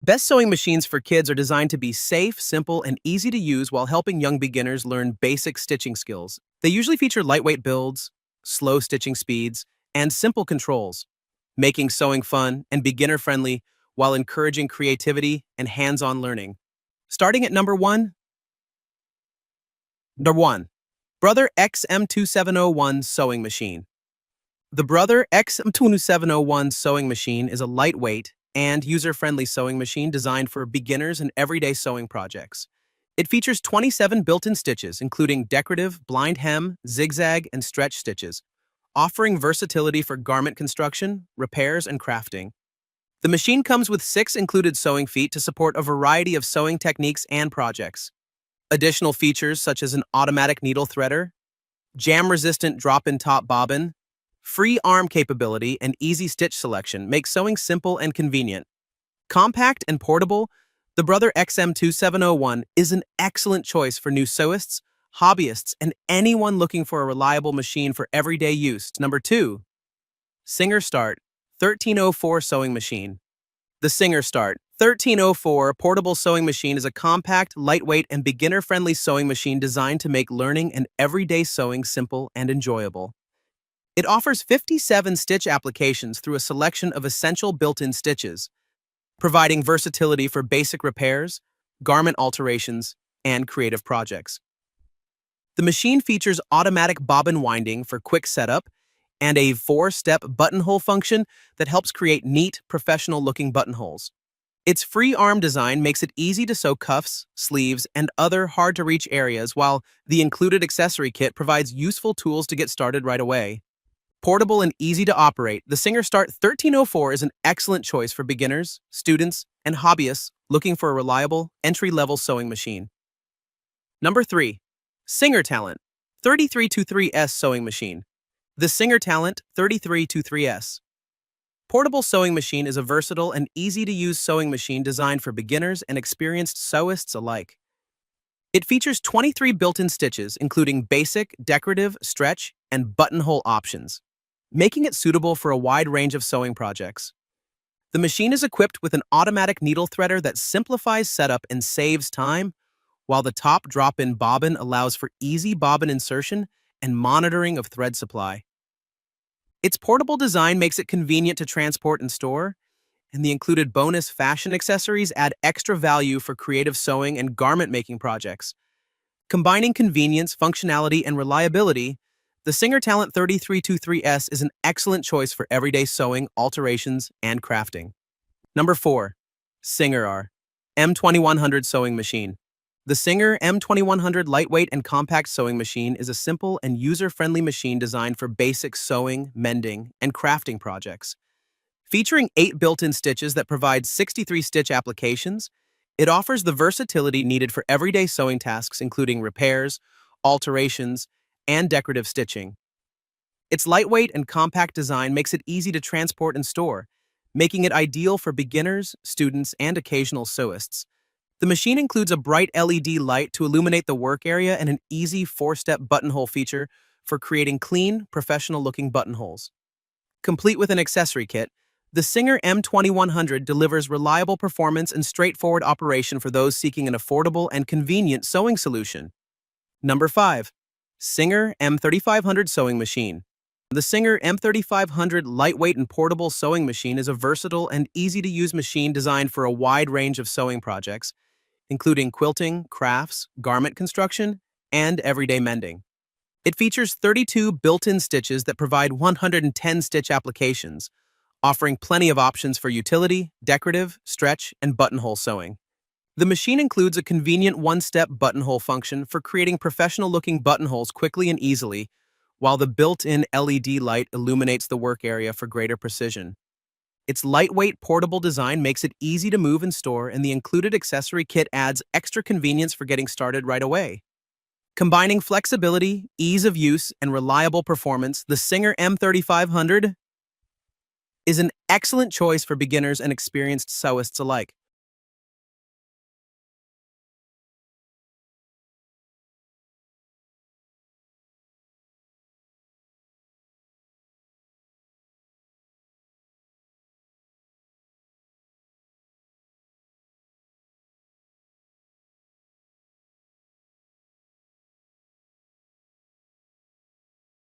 Best sewing machines for kids are designed to be safe, simple, and easy to use while helping young beginners learn basic stitching skills. They usually feature lightweight builds, slow stitching speeds, and simple controls, making sewing fun and beginner-friendly while encouraging creativity and hands-on learning. Starting at number one, Brother XM2701 Sewing Machine. The Brother XM2701 Sewing Machine is a lightweight and user-friendly sewing machine designed for beginners and everyday sewing projects. It features 27 built-in stitches, including decorative, blind hem, zigzag, and stretch stitches, offering versatility for garment construction, repairs, and crafting. The machine comes with 6 included sewing feet to support a variety of sewing techniques and projects. Additional features such as an automatic needle threader, jam-resistant drop-in top bobbin, free arm capability, and easy stitch selection make sewing simple and convenient. Compact and portable, the Brother XM2701 is an excellent choice for new sewists, hobbyists, and anyone looking for a reliable machine for everyday use. Number 2. Singer Start 1304 Sewing Machine. The Singer Start 1304 portable sewing machine is a compact, lightweight, and beginner-friendly sewing machine designed to make learning and everyday sewing simple and enjoyable. It offers 57 stitch applications through a selection of essential built-in stitches, providing versatility for basic repairs, garment alterations, and creative projects. The machine features automatic bobbin winding for quick setup and a 4-step buttonhole function that helps create neat, professional-looking buttonholes. Its free arm design makes it easy to sew cuffs, sleeves, and other hard-to-reach areas, while the included accessory kit provides useful tools to get started right away. Portable and easy to operate, the Singer Start 1304 is an excellent choice for beginners, students, and hobbyists looking for a reliable, entry-level sewing machine. Number 3. Singer Talent 3323S Sewing Machine. The Singer Talent 3323S portable sewing machine is a versatile and easy-to-use sewing machine designed for beginners and experienced sewists alike. It features 23 built-in stitches, including basic, decorative, stretch, and buttonhole options, making it suitable for a wide range of sewing projects. The machine is equipped with an automatic needle threader that simplifies setup and saves time, while the top drop-in bobbin allows for easy bobbin insertion and monitoring of thread supply. Its portable design makes it convenient to transport and store, and the included bonus fashion accessories add extra value for creative sewing and garment-making projects. Combining convenience, functionality, and reliability, the Singer Talent 3323S is an excellent choice for everyday sewing, alterations, and crafting. Number 4. Singer R M2100 Sewing Machine. The Singer M2100 lightweight and compact sewing machine is a simple and user-friendly machine designed for basic sewing, mending, and crafting projects. Featuring 8 built-in stitches that provide 63 stitch applications, it offers the versatility needed for everyday sewing tasks including repairs, alterations, and decorative stitching. Its lightweight and compact design makes it easy to transport and store, making it ideal for beginners, students, and occasional sewists. The machine includes a bright LED light to illuminate the work area and an easy 4-step buttonhole feature for creating clean, professional-looking buttonholes. Complete with an accessory kit, the Singer M2100 delivers reliable performance and straightforward operation for those seeking an affordable and convenient sewing solution. Number 5. Singer M3500 Sewing Machine. The Singer M3500 lightweight and portable sewing machine is a versatile and easy-to-use machine designed for a wide range of sewing projects, including quilting, crafts, garment construction, and everyday mending. It features 32 built-in stitches that provide 110 stitch applications, offering plenty of options for utility, decorative, stretch, and buttonhole sewing. The machine includes a convenient 1-step buttonhole function for creating professional-looking buttonholes quickly and easily, while the built-in LED light illuminates the work area for greater precision. Its lightweight, portable design makes it easy to move and store, and the included accessory kit adds extra convenience for getting started right away. Combining flexibility, ease of use, and reliable performance, the Singer M3500 is an excellent choice for beginners and experienced sewists alike.